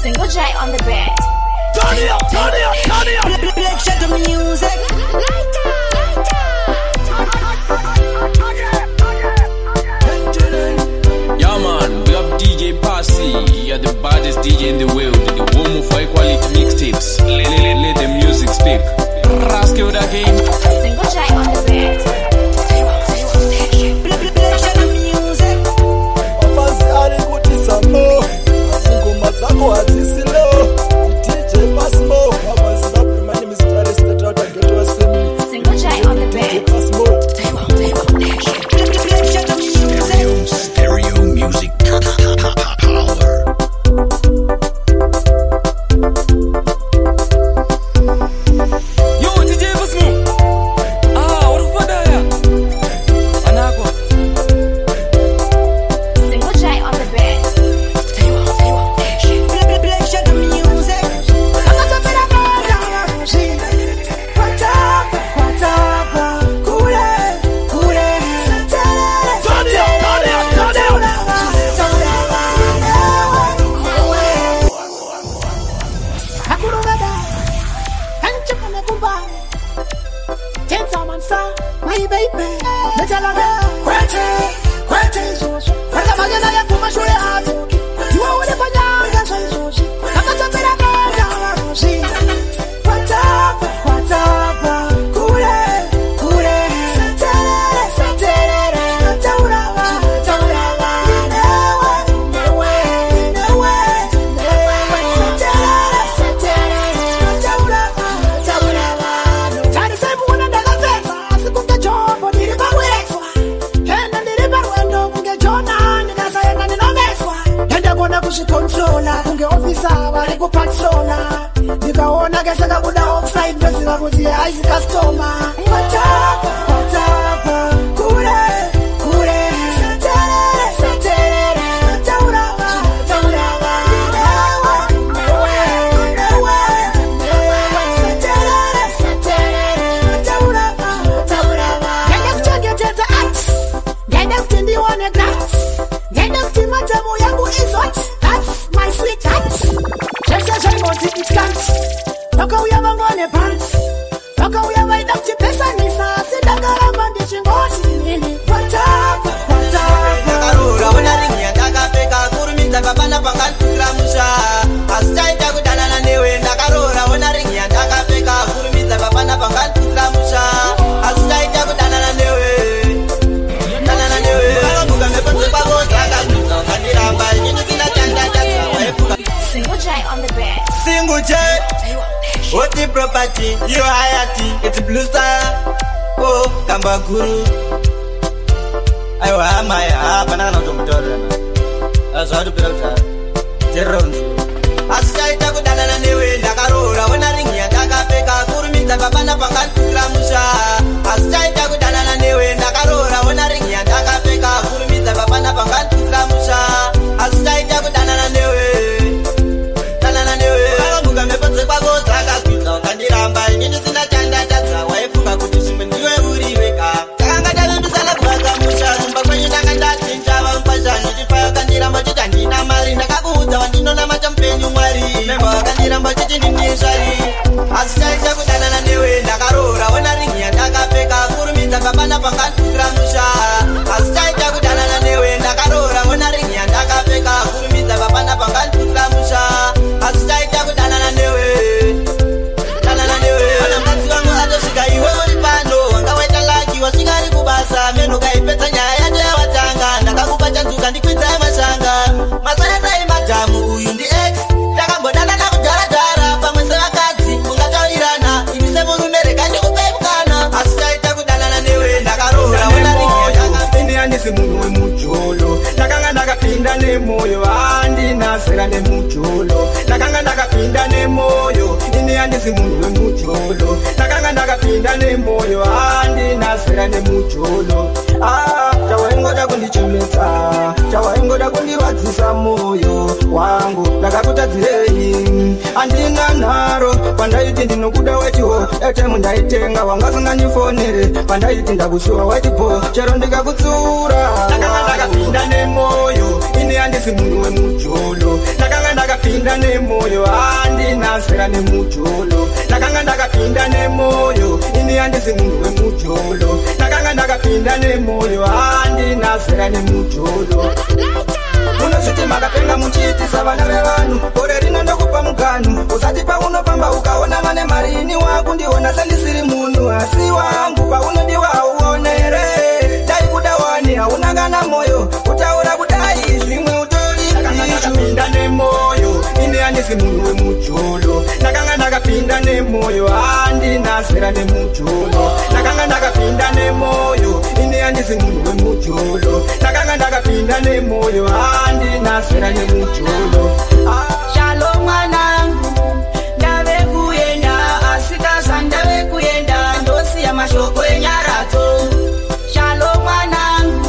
Single J on the bed. Turn it up, turn it up, turn it up. Black shut the music. Yeah man, we have DJ Passy. You're the baddest DJ in the world. The woman for equality mixtapes. Let the music speak. Rask it again. Single J on the bed. Black shut the music. Afanzi ali kuti samo. Ngoma zako hazisilo. DJ Passmo. Afanzi babu, my name is Jerry Stata. Get to assembly. Single J on the bed. DJ Passmo. Black shut the music. Stereo music power. Yo, DJ Passmo. What the fuck are you? Anako. Single J on the bed. Black shut the music. Turn it up, turn it up, turn it up. Controller, kunge officer wale kupatrona nikaona kesa kabuda offside ndio sikakutia hizi customer watapa kule satere taurawa genda kuchongeteza art genda kutindiwane glass genda kutimatamu yangu is what my sweetheart, just as I want it can't. Look how we have a money pants. Look how we have a ducty pesa nisa. Sit down, I'm ditching horse. What up? Karura wanaringi andaka peka kurumita babana pangan tukramusha. Asitaita kudana na newe ndakarura wanaringi andaka peka kurumita babana pangan tukramusha. Asitaita kudana na newe. Dana na newe. Muga mepote pabo taka kuta kandira mbai nyinyi zina chanda chanda waepuka. Single J on the bed. Single J. What the property? You hayati. It's Blue Star. Oh, Kambakuru. Aywa maya banana tomtora. Azadu pelota. Teronzi. Asitaita kudana na newe ndakarura wanaringi andaka peka kurumita babana pangan tukramusha. Asitaita kudana na newe ndakarura wanaringi andaka peka kurumita babana pangan tukramusha. Asitaita kudana na newe. Moyo andi nasera ne mucholo nakanga ndakapinda ne moyo ini andisi munhu wemucholo nakanga ndakapinda ne moyo andi nasera ne mucholo chawaingoda kundichemeta chawaingoda kundivadzisa moyo wangu ndakakutadzirei andina nharo pandaiti ndinokuda wechiho etemu ndaitenga wangasingandifonere pandaiti ndakusiwa wechipo chero ndikakutsura nakanga ndakapinda ne moyo ini andisi munhu wemucholo nakanga ndakapinda ndakapinda nemoyo andinasera nemujolo ndakanga ndakapinda nemoyo ini handisi munhu wemujolo ndakanga ndakapinda nemoyo andinasera nemujolo munozviti makapenga muchiitisa vana vevanhu gore rino ndokupa muganu usati paunofamba ukaona mane mari ini wakundiona sendisiri munhu asi wangu paunodiwa hauonere dai kuda wani hauna kana moyo kutaura kudai zvimwe utori ndakanga ndakapinda nemoyo ini handisi munhu wemujolo ndakanga ndakapinda nemoyo andinasera nemujolo ndakanga ndakapinda nemoyo ini handisi munhu wemujolo ndakanga ndakapinda nemoyo andinasera nemujolo Shalom mwanangu ndave kuenda asikaza ndave kuenda ndosiya mashoko enyarato Shalom mwanangu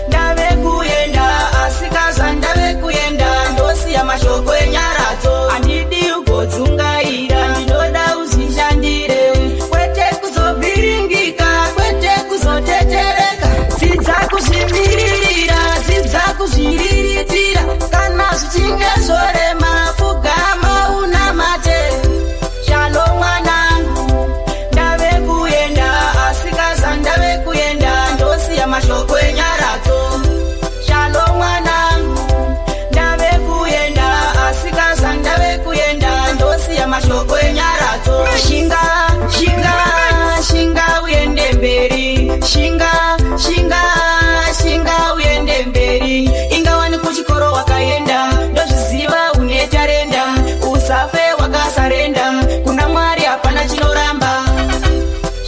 ndave kuenda asikaza ndave kuenda ndosiya mashoko enyarato andidi ugodzungaira ndinoda uzishandire kwete kuzobhiringika kwete kuzotetereka dzidza kuzvimiririra dzidza kuzviriritira kana zvichinge zorema pfugama unamate Shalom mwanangu ndave kuenda asikaza ndave kuenda ndosiya mashoko enyarato Shalom mwanangu ndave kuenda asikaza ndave kuenda ndosiya mashoko enyarato shinga shinga shinga uende mberi shinga shinga shinga uende mberi ingawani kuchikoro wakaenda ndozviziva une tarenda usafe wakasarenda kuna mwari hapana chinoramba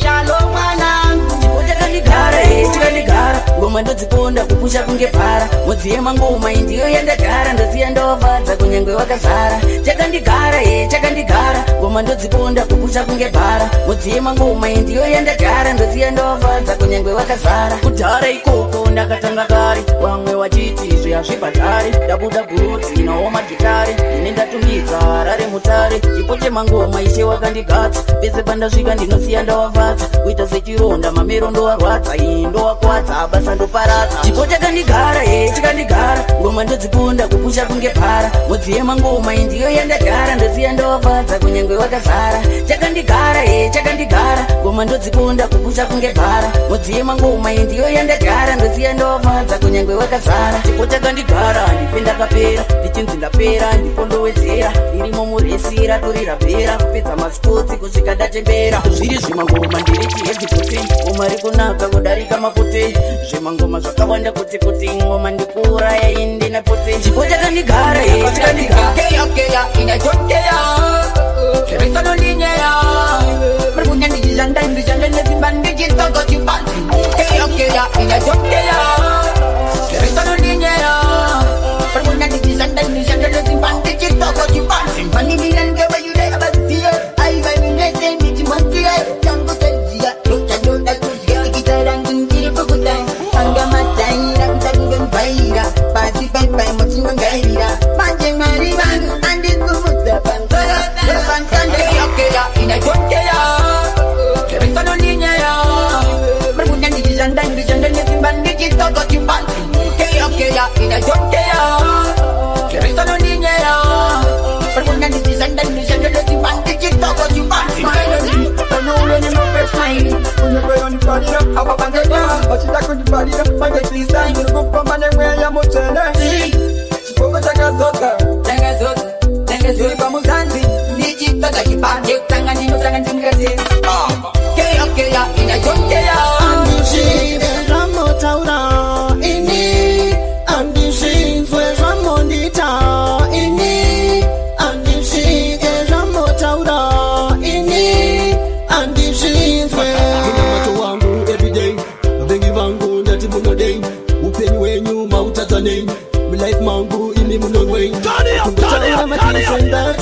Shalom mwanangu tikandigara tikandigara ngoma ndodziponda kupusha kunge para mudziema ngoma indiyo yandagara ndoziya ndovadza kunyangwe wakazara chakandigara chakandigara ngoma ndodziponda kupusha kunge para mudziema ngoma indiyo yandagara ndoziya ndovadza kunyangwe wakazara kudhara ikoko ndakatanga kare vamwe wachiti zveyazvibhatari ndabuda gurudzi nawo magitari ine ndatumidza harare mutare chipo chemangoma ishe wakandigadza pese pandasvika ndinosiya ndovadza kuita sechironda mamero ndowarwadza iyi ndowakwadza basa ndoparadza chipo chakandigara chikandigara ngoma ndodziponda kupusha kunge para mudziema ngoma indiyo yandagara ndoziya ndovadza kunyangwe wakazara chakandigara chakandigara ngoma ndodziponda kupusha kunge para mudziema ngoma indiyo yandagara ndoziya ndovadza kunyangwe wakazara chipo chakandigara ndife ndakapera ndichinzi ndapera ndipo ndowedzera ndirimo muresira torirapera kupedza masikotsi kusvika ndatembera zviri zvemangoma ndiri chihedzi kuti ngoma rikunaka kudarika mafuti zvemangoma zvakawanda kuti ngoma ndikuuraya indi neputi chipo chakandigara chakandigara inachokea keresanolinyeya mrikunya ndichishanda ndishanda nezimba ndichitogo chipanzi keokea inachokea keresanolinyeya mrikunya ndichishanda ndishanda nezimba ndichitogo chipanzi mpanimilengebayude abaziye aivaminete ndichimanziye tangu teziya rochadoda kuzia ikitarangu ndiripukuta anga mataira kutangemvaira pasi paipai mochingangaira manje mari vanhu andikuvudza panzara pankandeokea inachokea keresanolinyeya mrikunya ndichishanda ndishanda nezimba ndichitogo chipanzi keokea inachokea keresanolinyeya mrikunya ndichishanda ndishanda nezimba ndichitogo chipanzi unyekweyonifarira avavangeda vachida kundifarira vangekrista ndinokupamba nemweya mutsvene chipongo chakazodza ziri pamuzanzi ndichitoga chipande kutanga ndinotanga ndimukatezi keokea inachokea andizvive zvamotaura ini andizvinzwe zvamondita ini andizvive zvamotaura ini andizvinzwe mato wangu everyday vavengi vangu ndati munodei upenyu wenyu mautadzanei milife mangu imi munonwei kungutaura matisendat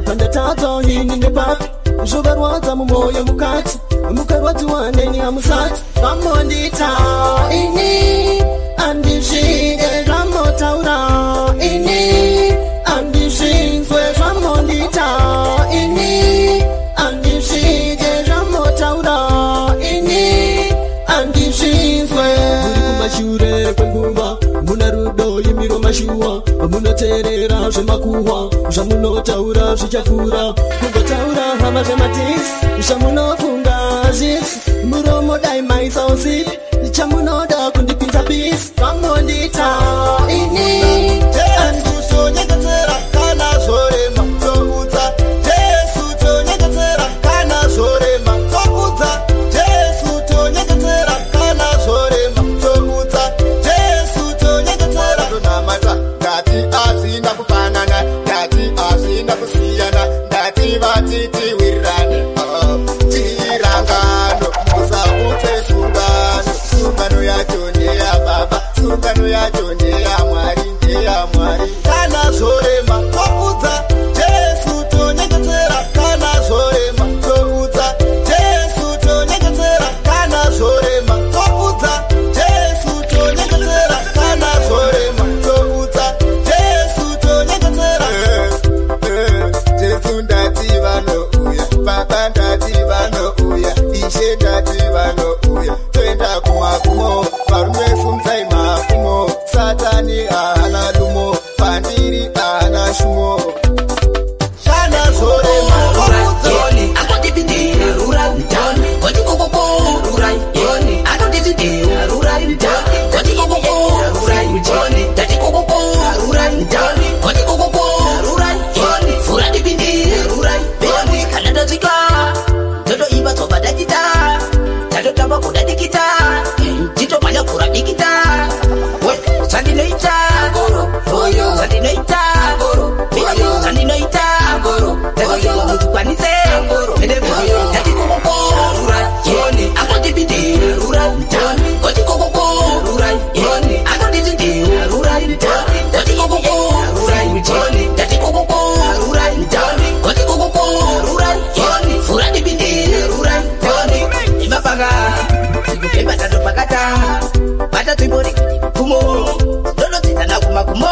pandatadza ini nepak zvovarwadza mumwoyo mukati mukarwadziwa neni hamusati vamondita ini andizvive zvamotaura ini andizvinzwe zvamondita ini andizvive zvamotaura ini andizvinzwe muri kumashure kwenguva muna rudo imiro mashuwa muna munoterera zvemakuhwa zvamunotaura zvichafura kungotaura hama zvematisi zvamunofunga zvisi muromo dai maisausipi chamunoda kundipinza pisi vamondita ini Jesu tonyeketera kana zorema toudza Jesu tonyeketera kana zorema toudza Jesu tonyeketera kana zorema toudza Jesu tonyeketera tonamata ngati azina kufanana ngati azina kusiyana ngati vatiti wirane tirangano musabutse sungano yacho ndeya baba sungano yacho ndeya mwari kana zorema toudza Jesu tonyeketera kana zorema toudza Jesu tonyeketera kana zorema toudza Jesu tonyeketera kana zorema toudza Jesu tonyeketera Jesu ndati vanouya baba ndati vanouya ishe ndati vanouya toenda kumakumo varume sumzai makumo satani haana lumo pandiri haana shumo shana zorema Yoni, akotipindira rurai mtani koti kokoko rurai Yoni, akotipindira rurai mtani koti kokoko rurai Yoni, tati kokoko rurai mtani koti kokoko rurai Yoni, fura dipindira rurai Yoni, kanada zika toto iba toba dadita tato tamba kuda dikita jito panya kura dikita we sandi noita goro oyo sandi noita goro oyo sandi noita goro oyo mutukwanise goro oyo tati kokoko rurai Yoni akotipindira rurai mtani koti kokoko rurai Yoni akotipindira rurai mtani koti kokoko rurai Yoni tati kokoko rurai mtani koti kokoko rurai Yoni fura dipindira rurai Yoni imapaga sikupemba tato pakata bata tuibori kumo dodo titana kumakumo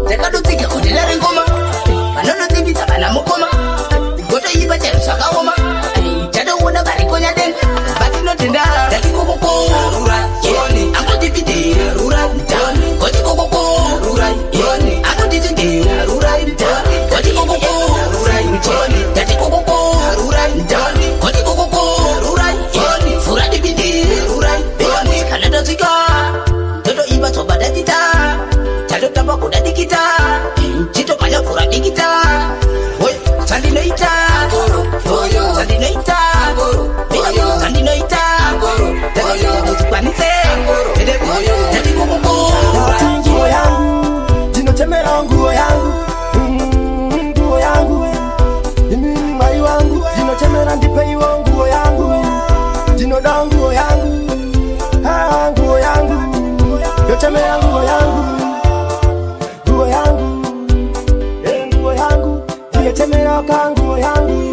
tekadotsike kudilare ngoma vanonotibita vana mukoma goto iba cherusakaoma chatoona varikonya denga vatinotenda tatikokoko rurai Yoni akotipindira rurai mtani kotikokoko rurai Yoni akotipindira rurai mtani kotikokoko rurai Yoni tatikokoko rurai mtani kotikokoko rurai Yoni fura dipindira rurai Yoni kanada zika toto iba toba dadita tato tamba kuda dikita jito panya fura dikita we sandi noita goro oyo sandi noita goro oyo sandi noita goro oyo mutukwanise goro oyo tati kokoko nguo yangu jinotemera nguo yangu nguo yangu mimi mai wangu jinotemera ndipeiwo nguo yangu jinoda nguo yangu nguo yangu yotemera nguo yangu nguo yangu nguo yangu yotemera nguo yangu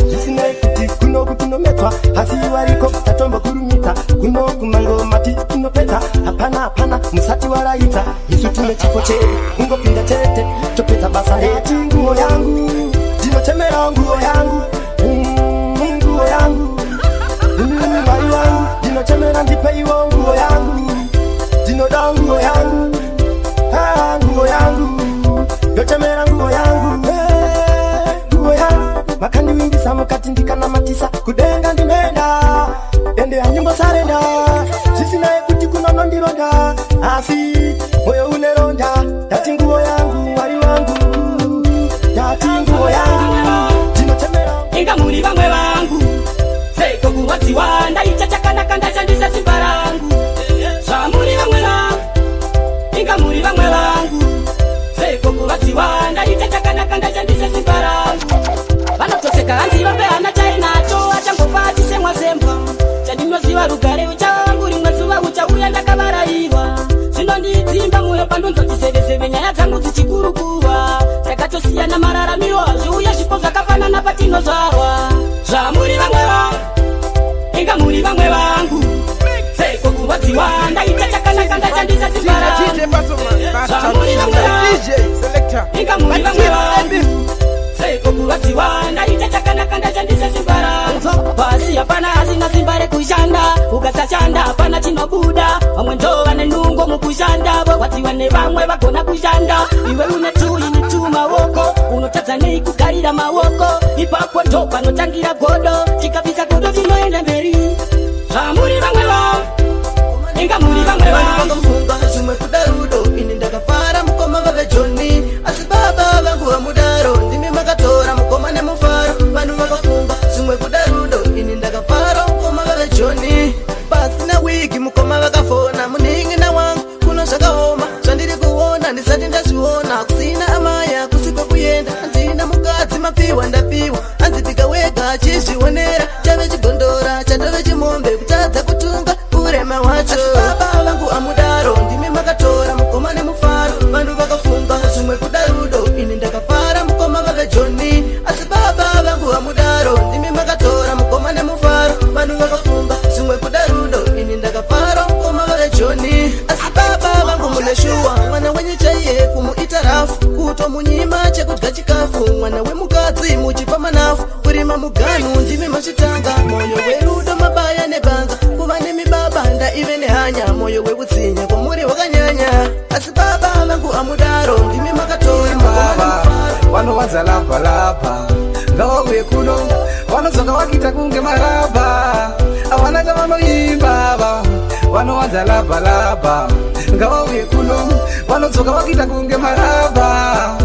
jisine kuti kuno kutunometwa hasi wariko tatomba kurumita kuno kumango mati kunopeta hapana musati waraita Yesu tumechipoche ungopinda tete topeta basa heti nguo yangu jinotemera nguo yangu nguo yangu mai wangu jinotemera ndipeiwo nguo yangu jinoda nguo yangu nguo yangu yotemera nguo yangu nguo yangu makandi wingi samukati ndikana matisa kudenga ndimenda ende ya nyumba sarenda sisi nae kuti kunono ndironda asi moyo uneronda yati nguo yangu wari wangu yati nguo yangu jinotemera inga muri vamwe vangu seko kuwadziwa ndaita chakanaka ndachandisa simba rangu zvamuri vamwe vangu inga muri vamwe vangu seko kuwadziwa ndaita chakanaka ndachandisa simba rangu vanotoseka hanzi vape hana chainacho achangofa chisemwa-semwa chandinoziva rugare uchavangu rimwe zuva uchauya ndakavaraiwa zvinondidzimba mwoyo pandonzotiseveseve nyaya dzangu dzichikurukuva takatosiyana mararamiro hazviuya zvipo zvakafanana patinozvarwa zvamuri vamwe vangu inga muri vamwe vangu seko kuvadziwa ndaita chakanaka ndachandisa simba rangu zvamuri vamwe vangu inga muri vamwe vangu seko kuvadziwa ndaita chakanaka ndachandisa simba rangu pasi hapana asina simba vari kushanda ukasashanda pana chinobuda vamwe ndo vane nungo mukushanda vokwatiwa nevamwe vagona kushanda iwe une tuini tu maoko unotadza nei kugarira maoko ipapo ndo panotangira godo tikapisa godo tinoenda mberi zvamuri vamwe va inga muri vamwe vakafunga zvimwe kudarudo ini ndakafara mukoma vave Joni asi baba vangu vamudaro ndimi makatora mukoma nemufaro vanhu vakafunga zvimwe kudarudo ini ndakafara mukoma vave Joni pasina wigi mukoma vakafona munin'ina wangu kuno zvakaoma zvandiri kuona ndisati ndazviona kusina amaya kusikwa kuyenda handina mukadzi mapiwa ndapiwa hanzipika wega achizvionera chave chigondora chatove chimombe kutadza kutunga urema wacho asi baba vangu amudaro ndimi makatora mukoma nemufaro vanhu vakafunga zvimwe kudarudo ini ndakafara mukoma vave Joni asi baba vangu amudaro ndimi makatora mukoma nemufaro vanhu vakafunga zvimwe kudarudo ini ndakafara mukoma vave Joni asi baba vangu muneshuwa mwana wenyu chaiye kumuita rafu kutomunyima chekudya chikafu mwana wemukadzi muchipa manafu kurima muganu ndimi machitanga moyo werudo mabaya nebanga kuva nemibaba ndaive nehanya moyo wekutsinya kwamuri wakanyanya asi baba vangu amudaro ndimi makatora baba vanowanza labhalabha ngavauye kuno vanodzoka vakita kunge marabha avana chavanoimba vanowanza labhalabha ngavauye kuno vanodzoka vakita kunge marabha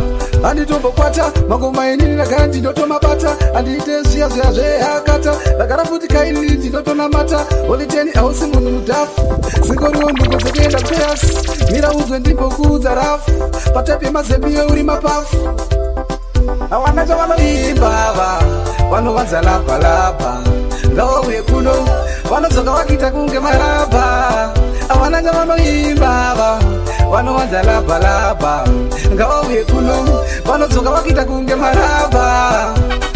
handitombokwata magoma inini ndagara ndinotomabata handiite zviya zviya zvehakata ndagara futi kainini ndinotonamata oliteni hausi munhu mudhafu singoriwo ndungo dzekuenda peyasi mira uzwe ndimbokuudza rafu patapi yemazembiyo uri mapafu havana chavanoimba vanovanza labhalabha ngavauye kuno vanodzoka vakita kunge marabha havana chavanoimba vanovanza labhalabha ngavauye kuno vanodzoka vakita kunge marabha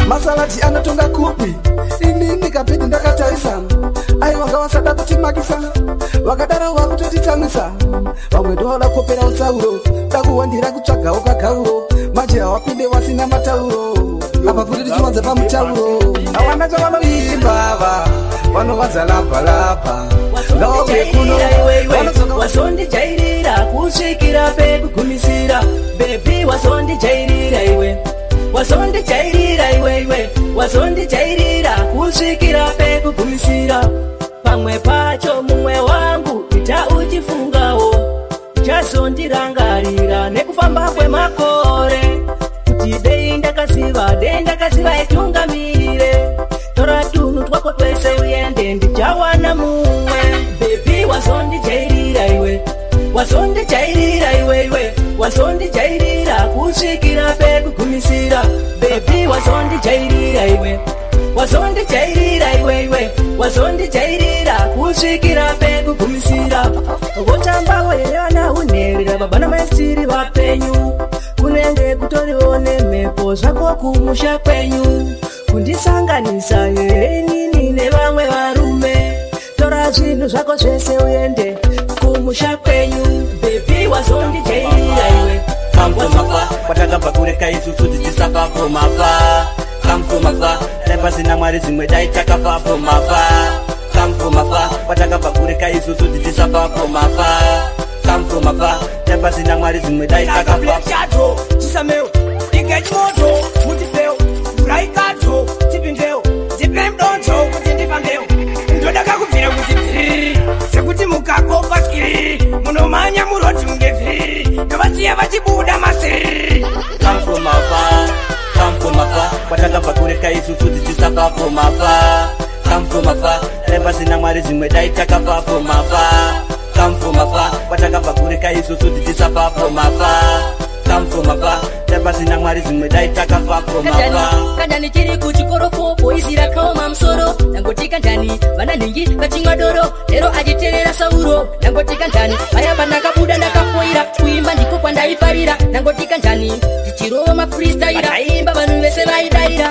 masalati anotonga kupi inini kapedi ndakatarisa aiwa ngavasada kutimakisa vakadaro vakutotitsamisa vamwe ndovaona kopera utsauro dakuwandira kutsvagawo kagauro manje havapinde vasina matauro apa futi tichiwanza pamutauro havana chavanoimba vanovanza labhalabha ngavauye kuno wasondijairira kusvikira pekugumisira bebi wasondijairira iwe wasondijairira iwe wasondijairira kusvikira pekugumisira pamwe pacho mumwe wangu ita uchifungawo chazondirangarira nekufamba kwemakore kuti dei ndakaziva itungamirire tora tunhu twako twese uende ndichawana mumwe bebi wasondijairira iwe wasondijairira iwe wasondijairira kusvikira pekugumisira bebi wasondijairira iwe wasondijairira iwe wasondijairira kusvikira pekugumisira votambawo yevana unerera babana maisiri vapenyu kunenge kutoriwo nemhepo zvako kumusha kwenyu kundisanganisa yenini nevamwe varume tora zvinhu zvako zvese uende kumusha kwenyu bebi wasondijairira iwe kamfomafa kwatakabva kureka isusu tichisafafomafa kamfomafa taipasina mwari zvimwe dai takafafomafa kamfomafa kwatakabva kureka isusu tichisafafomafa kamfomafa taipasina mwari zvimwe dai takafachato chisameo ingechimoto mutipeo furaikato tipindeo tipemdonzo kuti ndifambeo ndoda kubvira kuti bviriri sekuti mukakopa skiriri munomanya muroti munge bviriri ndovasiya vachibuda masiriri kamfomafa kwatakabva kureka isusu tichisafafomafa kamfomafa taipasina mwari zvimwe dai takafafomafa kamfomafa kwatakabva kureka isusu tichisafafomafa kamfomafa taipasina mwari zvimwe dai takafafomafa kandani tiri kuchikoroko poisi rakaoma musoro nangoti kandani vana nhingi vachimwa doro lero achiterera sauro nangoti kandani vaya pandakabuda ndakafoira kuimba ndiko kwandaifarira nangoti kandani tichirova mafristaira aimba vanhu vese vaidaira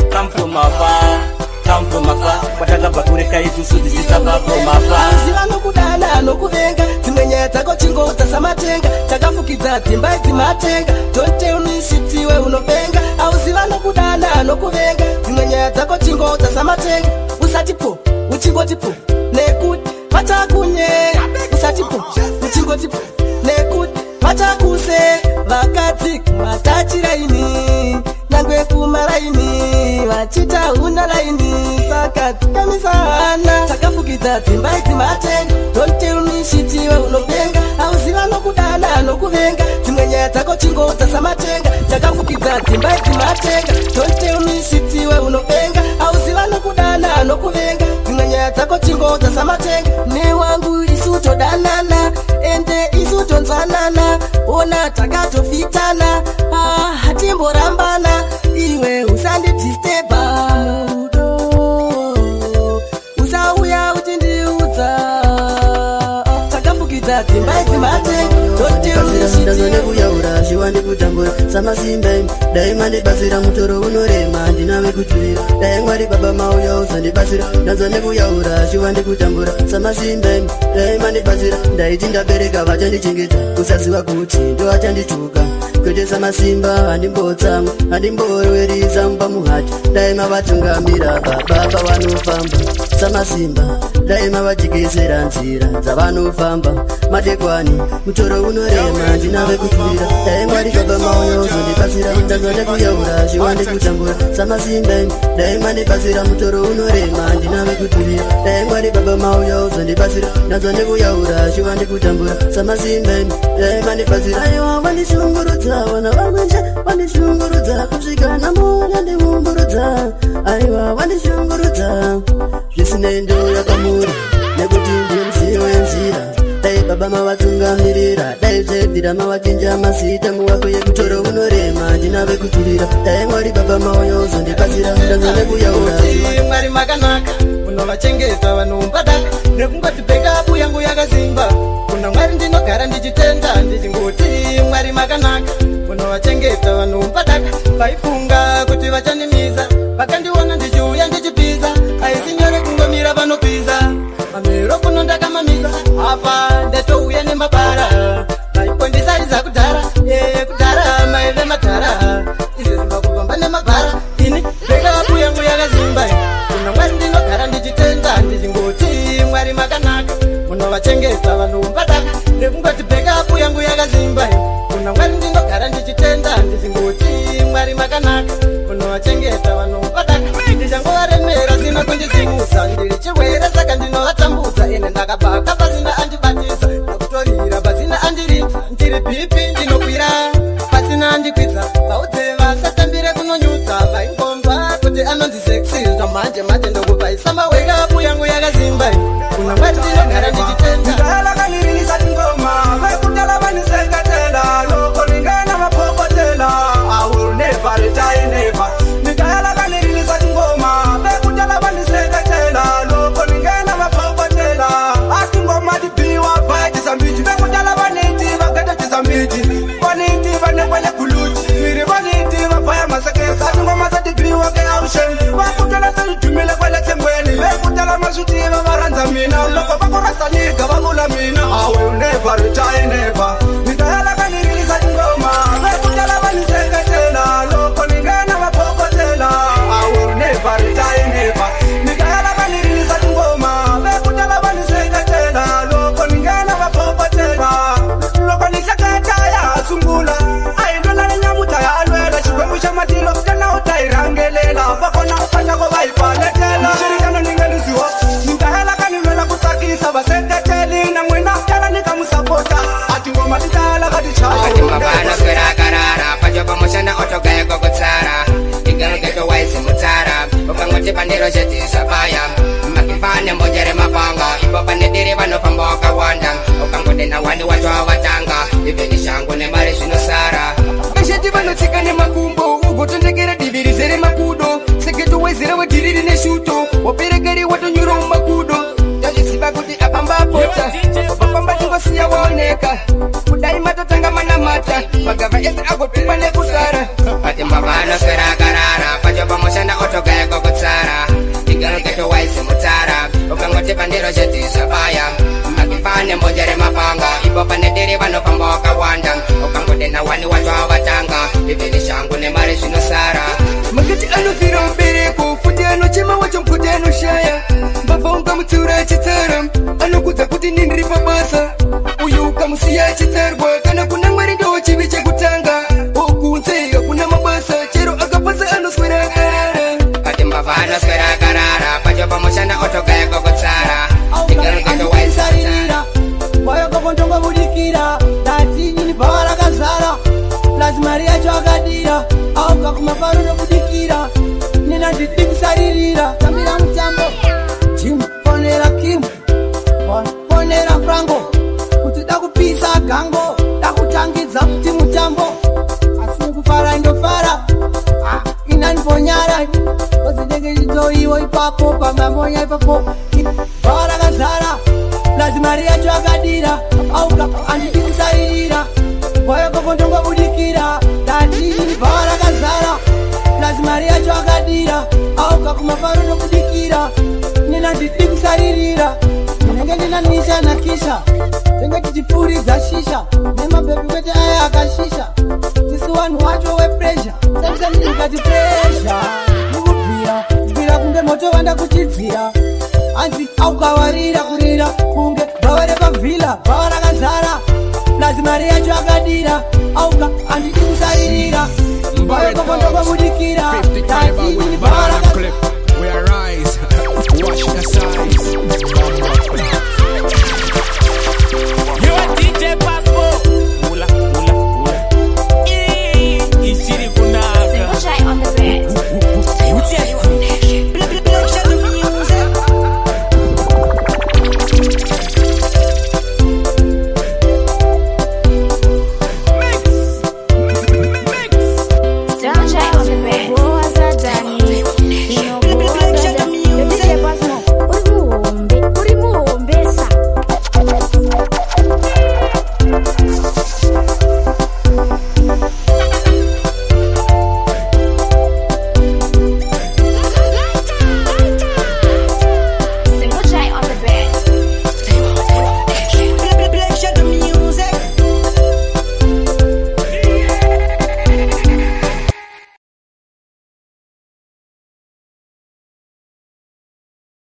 kamfomafa kwatakabva kureka isusu tichisafafomafa ziva nokudana nokuvenga dzimwe nyaya dzako chingodza samatenga takafukidza dzimba dzimatenga don't tell me shit iwe unopenga auziva nokudana nokuvenga dzimwe nyaya dzako chingodza samatenga usatipo uchingotipo nekuti vachakunyenga usatipo uchingotipo nekuti vachakuse vakadzi kumatachiraini nangwe kumaraini vachita una laini saka dzikamisana takafukidza dzimba idzimatenga don't tell me shit iwe unopenga auziva nokudana nokuvenga dzimwe nyaya dzako chingodza samatenga takafukidza dzimba idzimatenga don't tell me shit iwe unopenga auziva nokudana nokuvenga dzimwe nyaya dzako chingodza samatenga newangu isu todanana ende isu tonzwanana ona takatofitana hatimborambana iwe usandidisteba mudo usauya uchindiudza takafukidza dzimba idzimatenga ndazone kuyaura shiwa ndikutambura samasimba dai mandibatsira mutoro unorema ndinave kuturira dai mwari baba mauya uzandibatsira ndazone kuyaura shiwa ndikutambura samasimba dai mandibatsira ndaiti ndabereka vachandichengeta kusaziva kuti ndo vachandituka kwete samasimba handimbotsamwa handimborwerisa mumba muhati dai mavatungamira baba vanofamba samasimba dai mavajekesera nzira dzavanofamba madekwani mutoro unorema ndinave kuturira dai mwari baba mauya uzondibatsira ndazone kuyaura shiwa ndikutambura samasimba dai mandibatsira mutoro unorema ndinave kuturira dai mwari baba mauya uzondibatsira ndazone kuyaura shiwa ndikutambura samasimba dai mandibatsira aiwa vandishungurudza vana vamwenje vandishungurudza kusvika namona ndiumburudza aiwa vandishungurudza zvisinei ndo yakamura nekuti ndiye muzivo wenzira dai baba mavatungamirira dai zvedhira mavachinja mazita muwako yekutoro unorema ndinave kuturira dai mwari baba mauya uzondibatsira ndazone kuyaura mwari makanaka unovachengeta vanoumbadaka nekungoti bhekapu yangu yakazimba kuna mwari ndinogara ndichitenda ndichingoti mwari makanaka unovachengeta vanoumbadaka vaifunga kuti vachandimisa vakandiona ndichiuya ndichipiza aisi nyore kungomira vanopiza mamero kuno ndakamamisa apa ndatouya nemabara vaikondisaiza kudhara kudhara maive madhara izvi zvivakufamba nemabhara ini bhekapu yangu yakazimba kuna mwari ndinogara ndichitenda ndichingoti mwari makanaka unovachengeta vanoumbadaka nekungoti bhekapu yangu yakazimba kuna mwari ndinogara ndichitenda ndichingoti mwari makanaka unovachengeta vanoumbadaka ndichangovaremera sina kundisimusa ndiri chirwere saka ndinovatambudza ene ndakabhaka pasina andibatisa akutorira pasina andiridza ndiri bhipi ndinokwira pasina andikwidza vaudze vasatambire kunonyudza vaingomva kuti anonzi sexi zvamanje manje ndokuvaisa mawekapu yangu yakazimba kuna mwari ndinogara ndichitenda ndalakanirisa tingoma vekutala vaniseketela nokoningana mapokotela I will never retire never ndalakanirisa tingoma vekutala vaniseketela nokoningana mapokotela atingoma dibiwa vatisambiji vekutala vaniti vagetetisambiji vaniti vanekwele kuluji viri vaniti vafaya masekesa atingoma zadibiwa keaushen vakutala sejumile kwele tembweni vekutala mashutiva varanza mina loko vakorasaniga vangula mina I will never retire never ndalakanirisa tingoma vekutala vaniseketela nokoningana mapokotela I will never retire never ndalakanirisa tingoma vekutala vaniseketela nokoningana mapokotela loko niseketaya sungula aindolale nyamuta yalwela xikwembu xa matilo kana utairangelela vakona fanyako vayipaletela xirikano ningenisiwa ndalakanilwela ku tsakisa vaseketeli na n'wina tala nikamusapota atingoma ti tala ka tichaatimavana kwerakarara pachopamoshana otogayeko kutsara igerogeto waisi mutsara ukangoti pandiro chetisapaya makifane mbonjere mapanga ipopanediri vanofamba wakawanda ukangoti na wani wacho avatanga iveni shangu nemari zvinosara vashati vanotsika nemakumbo ugotondekera diviri zere makudo segeto waizira wadiriri neshuto waperekeri watonyura mumakudo tazvisiva kuti apambapota wapapamba tingosiya waoneka kudai matotanga manamata magava ese agotumba nekusara atimbavana swerakarara pachopamoshana otogayeko kutsara igerogeto waisi mutsara ukangoti pandiro chetisapaya makifane mbonjere mapanga ipopanediri vanofamba wakawanda ukangoti na wani wacho avatanga iveni shangu nemari zvinosara makati anofira mubereko futi anochema wacho mukoti anoshaya mbavha unga mutsiura achitsara anokudza kuti nindiri pabasa uyu ukamusiya achitsarwa kana kuna mwari ndowo chivi chekutanga okunze hakuna mabasa chero akapasa anoswera akarara ati mbavha anoswera akarara pacho pamushanda otogaya kokutsara andisaririra vayokopontonga budikira dati nyini bhava rakazara plus mari yacho akadira auka kumafaro nokudikira nina ndidi kusaririra tambira mutambo jim fonera kim fonera frango kuti da kupisa gango da kutangidza kuti mutambo asi kufara indofara inaniponyara kozidenge chitoiwo ipapo pamamonya ipapo bhava rakazara plus mari yacho akadira auka andidi kusaririra vayokopontonga budikira dati bhava rakazara plus mari yacho akadira auka kumafaro nokudikira nina ndidi kusaririra ndinenge ndinanisha nakisha tenge tichifuridza shisha nemabebi kwete aya akashisha tisi wanhu wacho wepresha samisanikati presha nikubvira kubvira kunge moto vanda kuchidzira hanzi aukawarira kurira kunge bhava repavhila bhava rakazara plus mari yacho akadira auka andidi kusaririra vayokopondokomudikira tatini bhava rakazara we arise, wash the size.